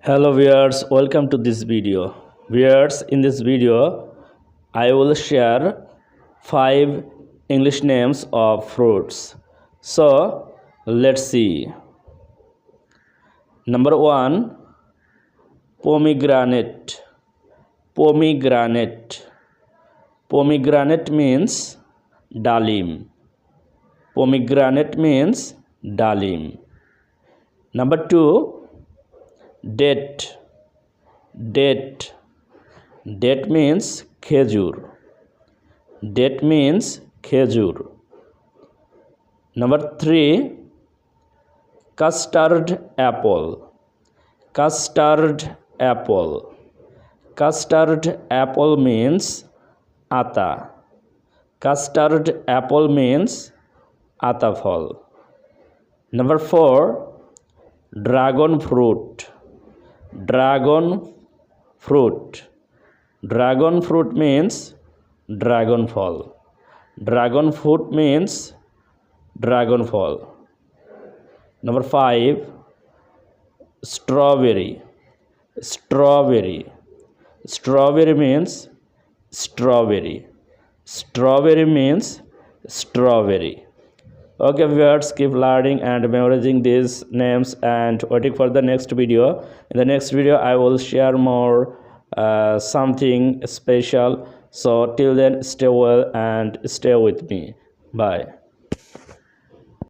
Hello viewers, welcome to this video. Viewers, in this video I will share 5 English names of fruits. So let's see. Number 1, pomegranate. Pomegranate. Pomegranate means dalim. Pomegranate means dalim. Number 2, date. Date. Date means khejur. Date means khejur. Number 3, custard apple. Custard apple. Custard apple means ata. Custard apple means ata phal. Number 4, dragon fruit. Dragon fruit. Dragon fruit means dragon phal. Dragon fruit means dragon phal. Number 5, strawberry. Strawberry. Strawberry means strawberry. Strawberry means strawberry. Okay viewers, keep learning and memorizing these names and waiting for the next video. In the next video I will share more something special. So till then, stay well and stay with me. Bye.